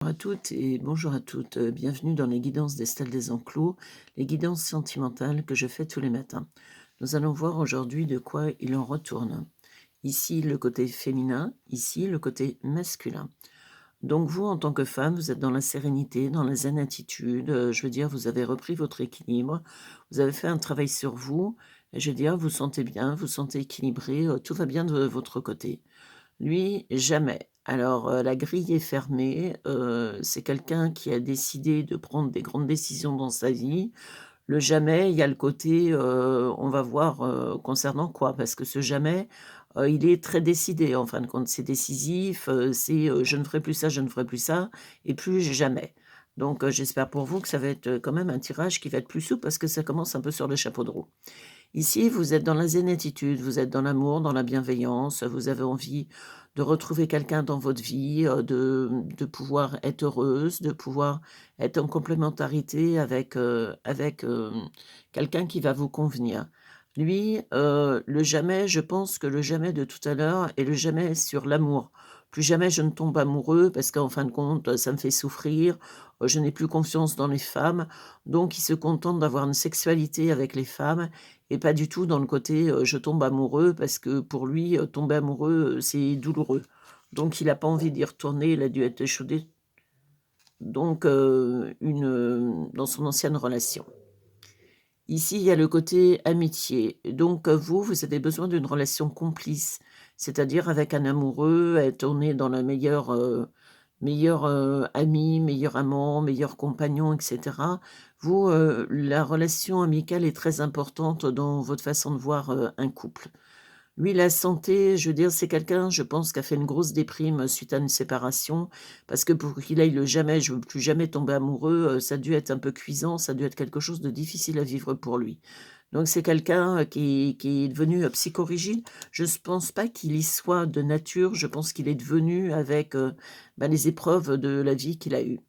Bonjour à toutes et bonjour à toutes. Bienvenue dans les guidances d'Estelle Desenclos, les guidances sentimentales que je fais tous les matins. Nous allons voir aujourd'hui de quoi il en retourne. Ici, le côté féminin, ici, le côté masculin. Donc vous, en tant que femme, vous êtes dans la sérénité, dans la zen attitude. Je veux dire, vous avez repris votre équilibre, vous avez fait un travail sur vous. Et je veux dire, vous sentez bien, vous sentez équilibré, tout va bien de votre côté. Lui, jamais. Alors, la grille est fermée, c'est quelqu'un qui a décidé de prendre des grandes décisions dans sa vie. Le jamais, il y a le côté, on va voir, concernant quoi? Parce que ce jamais, il est très décidé en fin de compte. C'est décisif, «Je ne ferai plus ça, je ne ferai plus ça et plus jamais». Donc, j'espère pour vous que ça va être, quand même un tirage qui va être plus souple parce que ça commence un peu sur le chapeau de roue. Ici, vous êtes dans la zénitude, vous êtes dans l'amour, dans la bienveillance, vous avez envie de retrouver quelqu'un dans votre vie, de pouvoir être heureuse, de pouvoir être en complémentarité avec quelqu'un qui va vous convenir. Lui, le jamais, je pense que le jamais de tout à l'heure est le jamais sur l'amour. Plus jamais je ne tombe amoureux parce qu'en fin de compte, ça me fait souffrir, je n'ai plus confiance dans les femmes, donc il se contente d'avoir une sexualité avec les femmes et pas du tout dans le côté, je tombe amoureux parce que pour lui, tomber amoureux, c'est douloureux. Donc il a pas envie d'y retourner, il a dû être échaudé donc dans son ancienne relation. Ici, il y a le côté amitié. Donc vous avez besoin d'une relation complice, c'est-à-dire avec un amoureux, être on est dans la meilleur, ami, meilleur amant, meilleur compagnon et cetera. Vous, la relation amicale est très importante dans votre façon de voir, un couple. Lui, la santé, je veux dire, c'est quelqu'un, je pense, qui a fait une grosse déprime suite à une séparation, parce que pour qu'il aille le jamais, je veux plus jamais tomber amoureux, ça a dû être un peu cuisant, ça a dû être quelque chose de difficile à vivre pour lui. Donc c'est quelqu'un, qui est devenu, psychorigide. Je ne pense pas qu'il y soit de nature, je pense qu'il est devenu avec, les épreuves de la vie qu'il a eues.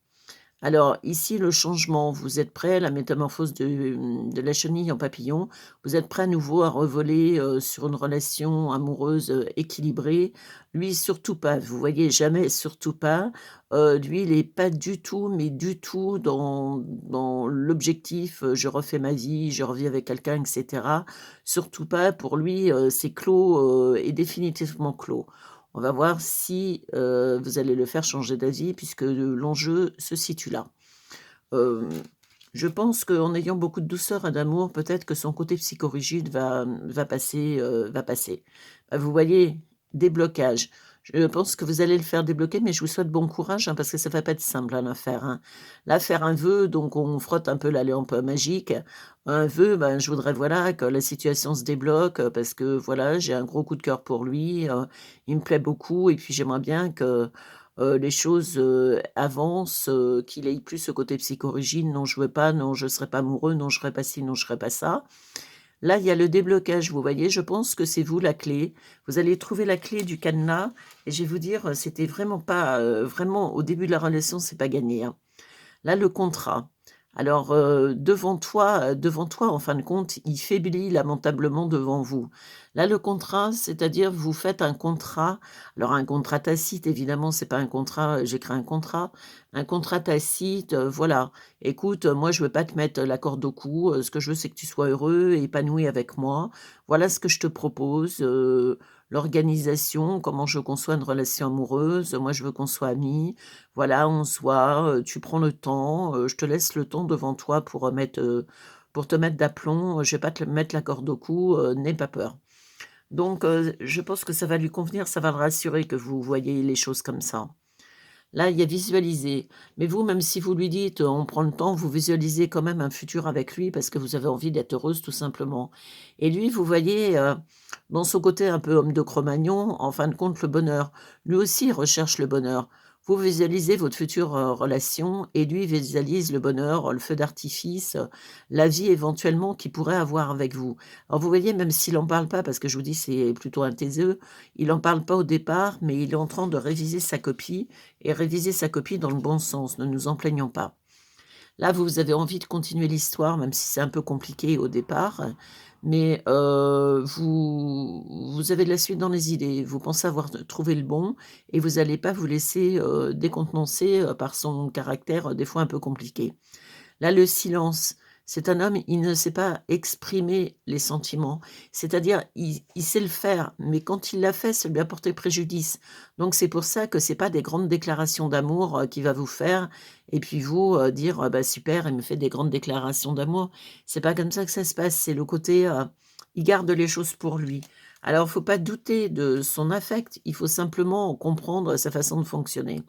Alors ici, le changement, vous êtes prêt à la métamorphose de la chenille en papillon. Vous êtes prêt à nouveau à revoler, sur une relation amoureuse, équilibrée. Lui, surtout pas, vous voyez? Jamais, surtout pas. Lui, il est pas du tout, mais du tout dans l'objectif, «Je refais ma vie, je revis avec quelqu'un» et cetera. Surtout pas. Pour lui, c'est clos, et définitivement clos. On va voir si, vous allez le faire changer d'avis puisque l'enjeu se situe là. Hem, je pense qu'en ayant beaucoup de douceur et d'amour, peut-être que son côté psychorigide va passer. Vous voyez? Déblocage. Je pense que vous allez le faire débloquer, mais je vous souhaite bon courage, hein, parce que ça va pas être simple, hein, l'affaire, hein. Là, faire un vœu, donc on frotte un peu la lampe magique. Un vœu, je voudrais, voilà, que la situation se débloque, parce que, voilà, j'ai un gros coup de cœur pour lui, il me plaît beaucoup et puis j'aimerais bien que les choses, avancent, qu'il ait plus ce côté psychorigide: «Non, je veux pas, non, je serai pas amoureux, non, je ferai pas ci, non, je ferai pas ça». Là, il y a le déblocage, vous voyez? Je pense que c'est vous la clé. Vous allez trouver la clé du cadenas et je vais vous dire, c'était vraiment pas, vraiment au début de la relation, c'est pas gagné, hein. Là, le contrat. Alors, devant toi, en fin de compte, il faiblit lamentablement devant vous. Là, le contrat, c'est-à-dire vous faites un contrat, alors un contrat tacite évidemment, c'est pas un contrat, «J'écris un contrat tacite, voilà: «Écoute, moi je veux pas te mettre la corde au cou, ce que je veux c'est que tu sois heureux et épanoui avec moi. Voilà ce que je te propose, l'organisation, comment je conçois une relation amoureuse. Moi je veux qu'on soit amis, voilà, on se voit, tu prends le temps, je te laisse le temps devant toi pour te mettre d'aplomb, je vais pas te mettre la corde au cou, n'aie pas peur». Donc je pense que ça va lui convenir, ça va le rassurer que vous voyez les choses comme ça. Là, il y a visualiser, mais vous, même si vous lui dites: «On prend le temps», vous visualisez quand même un futur avec lui parce que vous avez envie d'être heureuse tout simplement et lui, vous voyez, dans son côté un peu homme de Cro-Magnon, en fin de compte, le bonheur. Lui aussi, il recherche le bonheur. Vous visualisez votre future, relation et lui visualise le bonheur, le feu d'artifice, la vie éventuellement qu'il pourrait avoir avec vous. Alors vous voyez, même s'il en parle pas, parce que je vous dis c'est plutôt un taiseux, il en parle pas au départ, mais il est en train de réviser sa copie et réviser sa copie dans le bon sens, ne nous en plaignons pas. Là, vous avez envie de continuer l'histoire, même si c'est un peu compliqué au départ, mais vous avez de la suite dans les idées. Vous pensez avoir trouvé le bon et vous allez pas vous laisser, décontenancer, par son caractère, des fois un peu compliqué. Là, le silence, c'est un homme, il ne sait pas exprimer les sentiments. C'est-à-dire, il sait le faire, mais quand il l'a fait, ça lui a porté préjudice. Donc c'est pour ça que c'est pas des grandes déclarations d'amour, qu'il va vous faire et puis vous, dire: «Bah, super, il me fait des grandes déclarations d'amour». C'est pas comme ça que ça se passe, c'est le côté, il garde les choses pour lui. Alors, faut pas douter de son affect, il faut simplement comprendre sa façon de fonctionner.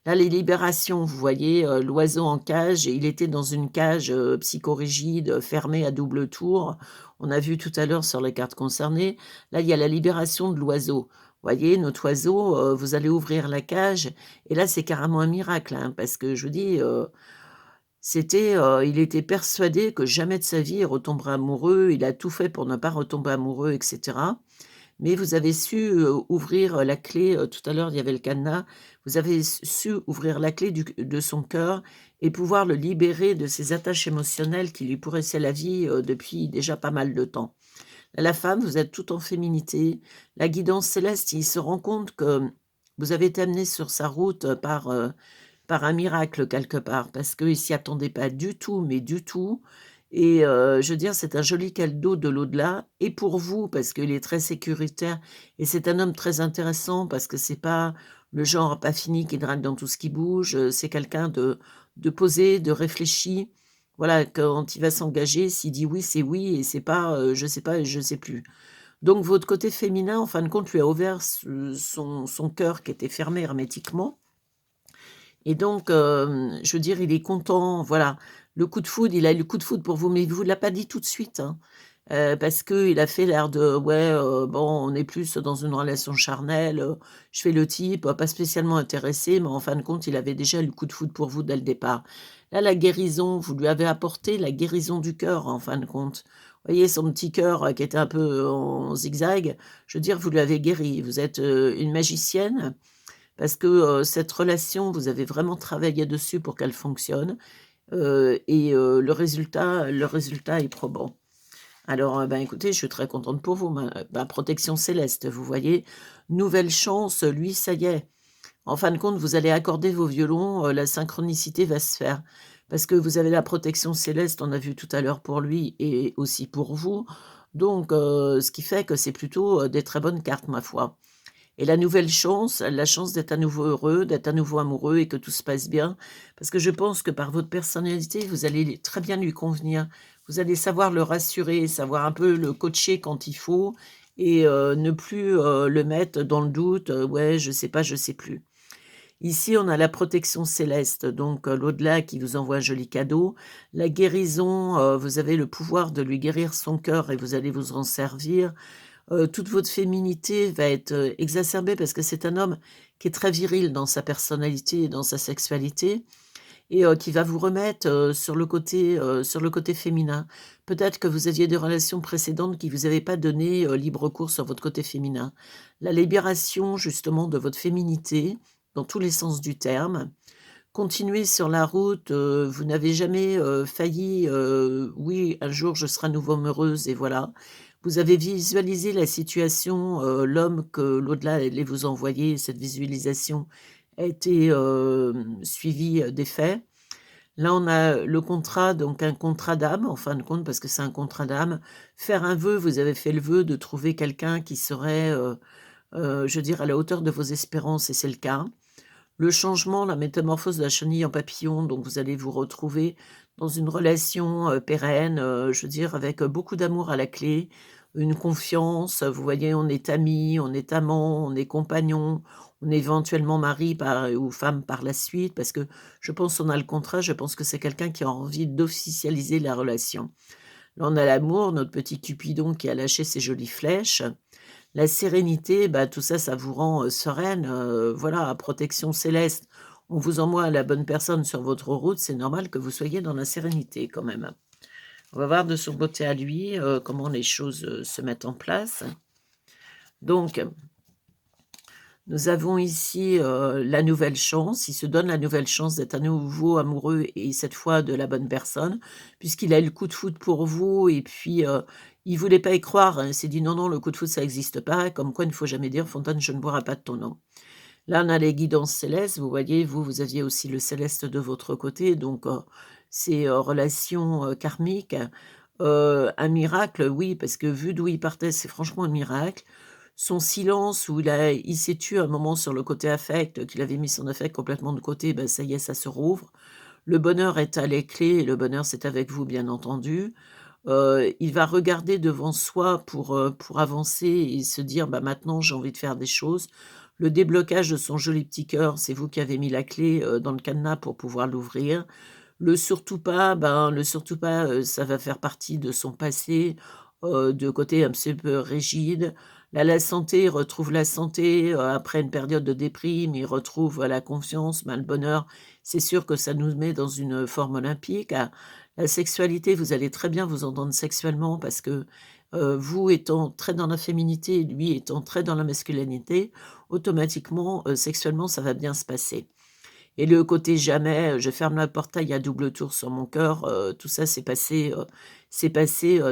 Là, les libérations, vous voyez, l'oiseau en cage et il était dans une cage, psychorigide, fermée à double tour. On a vu tout à l'heure sur les cartes concernées. Là, il y a la libération de l'oiseau. Vous voyez, notre oiseau, vous allez ouvrir la cage et là, c'est carrément un miracle, hein, parce que je vous dis, il était persuadé que jamais de sa vie il retomberait amoureux. Il a tout fait pour ne pas retomber amoureux et cetera. Mais vous avez su, ouvrir la clé, tout à l'heure, il y avait le cadenas. Vous avez su ouvrir la clé de son cœur et pouvoir le libérer de ses attaches émotionnelles qui lui pourrissaient la vie, depuis déjà pas mal de temps. La femme, vous êtes tout en féminité. La guidance céleste, il se rend compte que vous avez été amenée sur sa route, par un miracle quelque part, parce qu'il s'y attendait pas du tout, mais du tout et je veux dire, c'est un joli cadeau de l'au-delà et pour vous, parce qu'il est très sécuritaire et c'est un homme très intéressant parce que c'est pas le genre pas fini qui drague dans tout ce qui bouge, c'est quelqu'un de posé, de réfléchi. Voilà, quand il va s'engager, s'il dit oui, c'est oui et c'est je sais pas et je sais plus. Donc votre côté féminin, en fin de compte, lui a ouvert son cœur qui était fermé hermétiquement et donc, je veux dire, il est content, voilà. Le coup de foudre, il a eu le coup de foudre pour vous, mais il vous l'a pas dit tout de suite, hein, parce qu'il a fait l'air de: «Ouais, bon, on est plus dans une relation charnelle», je fais le type, pas spécialement intéressé, mais en fin de compte, il avait déjà eu le coup de foudre pour vous dès le départ. Là, la guérison, vous lui avez apporté la guérison du cœur, en fin de compte. Vous voyez son petit cœur, qui était un peu en zigzag, je veux dire, vous lui avez guéri. Vous êtes, une magicienne parce que, cette relation, vous avez vraiment travaillé dessus pour qu'elle fonctionne, et le résultat est probant. Alors, ben, écoutez, je suis très contente pour vous, ma protection céleste, vous voyez? Nouvelle chance, lui, ça y est. En fin de compte, vous allez accorder vos violons, la synchronicité va se faire. Parce que vous avez la protection céleste, on a vu tout à l'heure pour lui et aussi pour vous. Donc, ce qui fait que c'est plutôt, des très bonnes cartes, ma foi. Et la nouvelle chance, la chance d'être à nouveau heureux, d'être à nouveau amoureux et que tout se passe bien. Parce que je pense que par votre personnalité, vous allez très bien lui convenir. Vous allez savoir le rassurer, savoir un peu le coacher quand il faut et ne plus, le mettre dans le doute, «Ouais, je sais pas, je sais plus». Ici, on a la protection céleste, donc l'au-delà qui vous envoie un joli cadeau. La guérison, vous avez le pouvoir de lui guérir son cœur et vous allez vous en servir. Toute votre féminité va être, exacerbée parce que c'est un homme qui est très viril dans sa personnalité et dans sa sexualité et qui va vous remettre, sur le côté féminin. Peut-être que vous aviez des relations précédentes qui vous avaient pas donné, libre cours sur votre côté féminin. La libération justement de votre féminité, dans tous les sens du terme. Continuez sur la route, vous n'avez jamais, failli, «Oui, un jour je serai à nouveau heureuse» et voilà. Vous avez visualisé la situation, l'homme que l'au-delà allait vous envoyer, cette visualisation a été, suivie, des faits. Là, on a le contrat, donc un contrat d'âme, en fin de compte, parce que c'est un contrat d'âme. Faire un vœu, vous avez fait le vœu de trouver quelqu'un qui serait, je veux dire, à la hauteur de vos espérances et c'est le cas. Le changement, la métamorphose de la chenille en papillon, donc vous allez vous retrouver dans une relation, pérenne, je veux dire avec, beaucoup d'amour à la clé, une confiance, vous voyez, on est amis, on est amants, on est compagnons, on est éventuellement mari ou femme par la suite parce que je pense qu'on a le contrat, je pense que c'est quelqu'un qui a envie d'officialiser la relation. Là, on a l'amour, notre petit Cupidon qui a lâché ses jolies flèches. La sérénité, bah, tout ça, ça vous rend, sereine, voilà, protection céleste. On vous envoie la bonne personne sur votre route, c'est normal que vous soyez dans la sérénité quand même. On va voir de son côté à lui, comment les choses, se mettent en place. Donc Nous avons ici, la nouvelle chance. Il se donne la nouvelle chance d'être à nouveau amoureux et cette fois de la bonne personne, puisqu'il a eu le coup de foudre pour vous et puis, il voulait pas y croire, hein. Il s'est dit: «Non, non, le coup de foudre ça existe pas», comme quoi il ne faut jamais dire: «Fontaine, je ne boirai pas de ton eau». Là, on a les guidances célestes. Vous voyez, vous aviez aussi le céleste de votre côté, donc ces, relations, karmiques. Un miracle, oui, parce que vu d'où il partait, c'est franchement un miracle. Son silence où il s'est tu un moment sur le côté affect, qu'il avait mis son affect complètement de côté, ben, ça y est, ça se rouvre. Le bonheur est à les clés et le bonheur, c'est avec vous, bien entendu. Il va regarder devant soi pour avancer et se dire: «Bah, maintenant, j'ai envie de faire des choses». Le déblocage de son joli petit cœur, c'est vous qui avez mis la clé, dans le cadenas pour pouvoir l'ouvrir. Le surtout pas, ben, le surtout pas, ça va faire partie de son passé, de côté un petit peu rigide. Là, la santé, il retrouve la santé, après une période de déprime, il retrouve, la confiance, ben, le bonheur, c'est sûr que ça nous met dans une, forme olympique. La sexualité, vous allez très bien vous entendre sexuellement parce que, vous étant très dans la féminité, lui étant très dans la masculinité, automatiquement, sexuellement, ça va bien se passer. Et le côté jamais, je ferme le portail à double tour sur mon cœur, tout ça c'est passé,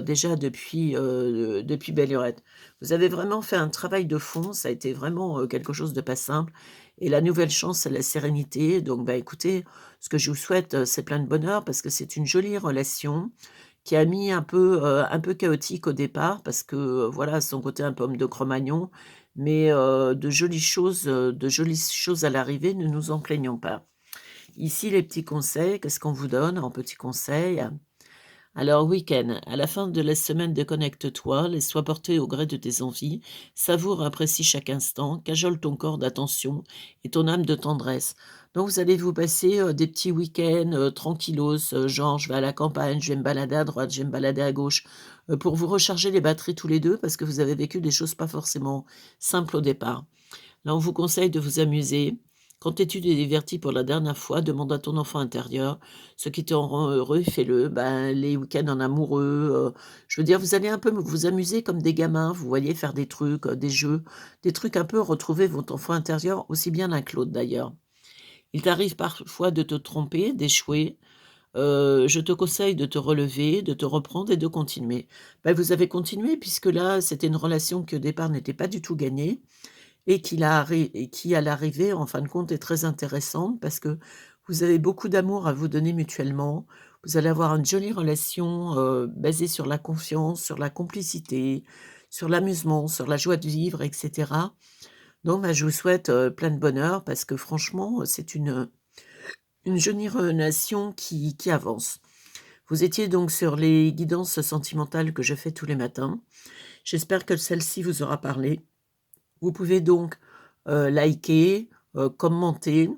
déjà depuis belle lurette. Vous avez vraiment fait un travail de fond, ça a été vraiment, quelque chose de pas simple et la nouvelle chance, c'est la sérénité donc bah, écoutez, ce que je vous souhaite, c'est plein de bonheur parce que c'est une jolie relation qui a mis un peu chaotique au départ parce que, voilà, son côté un peu homme de Cro-Magnon, mais de jolies choses à l'arrivée, ne nous en plaignons pas. Ici, les petits conseils, qu'est-ce qu'on vous donne en petits conseils? Alors, week-end, à la fin de la semaine, déconnecte-toi, laisse-toi porter au gré de tes envies, savoure, apprécie chaque instant, cajole ton corps d'attention et ton âme de tendresse. Donc, vous allez vous passer des petits week-ends tranquillos, genre je vais à la campagne, je vais me balader à droite, je vais me balader à gauche, pour vous recharger les batteries tous les deux parce que vous avez vécu des choses pas forcément simples au départ. Là, on vous conseille de vous amuser. Quand tu es diverti pour la dernière fois, demande à ton enfant intérieur ce qui te rend heureux, fais-le. Ben, les week-ends en amoureux, je veux dire, vous allez un peu vous amuser comme des gamins, vous voyez, faire des trucs, des jeux, des trucs un peu retrouver votre enfant intérieur, aussi bien l'un que l'autre d'ailleurs. Il t'arrive parfois de te tromper, d'échouer. Je te conseille de te relever, de te reprendre et de continuer. Ben, vous avez continué puisque là, c'était une relation qui au départ n'était pas du tout gagnée et qui à l'arrivée, en fin de compte, est très intéressante parce que vous avez beaucoup d'amour à vous donner mutuellement. Vous allez avoir une jolie relation, basée sur la confiance, sur la complicité, sur l'amusement, sur la joie de vivre et cetera. Donc bah, je vous souhaite, plein de bonheur parce que franchement, c'est une jolie relation qui avance. Vous étiez donc sur les guidances sentimentales que je fais tous les matins. J'espère que celle-ci vous aura parlé. Vous pouvez donc, liker, commenter,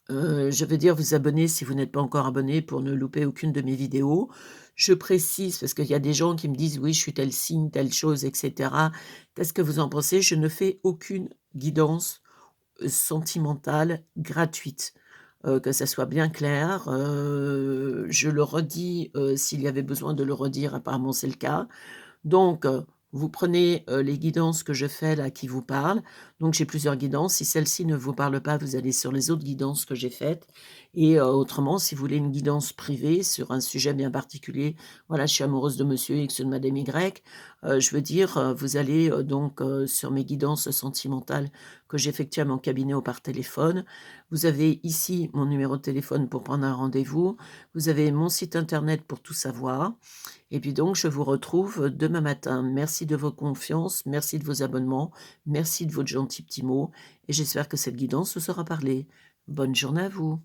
je veux dire vous abonner si vous n'êtes pas encore abonné pour ne louper aucune de mes vidéos. Je précise parce qu'il y a des gens qui me disent: «Oui, je suis tel signe, telle chose et cetera. Qu'est-ce que vous en pensez?» Je ne fais aucune guidance, sentimentale gratuite, que ça soit bien clair, je le redis, s'il y avait besoin de le redire, apparemment c'est le cas. Donc, vous prenez, les guidances que je fais là qui vous parlent. Donc j'ai plusieurs guidances. Si celle-ci ne vous parle pas, vous allez sur les autres guidances que j'ai faites et autrement, si vous voulez une guidance privée sur un sujet bien particulier, voilà, je suis amoureuse de monsieur X ou de madame Y, je veux dire, vous allez, donc sur mes guidances sentimentales que j'effectue à mon cabinet ou par téléphone. Vous avez ici mon numéro de téléphone pour prendre un rendez-vous. Vous avez mon site internet pour tout savoir. Et puis donc, je vous retrouve demain matin. Merci de votre confiance, merci de vos abonnements, merci de votre gentils petits mots et j'espère que cette guidance vous sera parlée. Bonne journée à vous.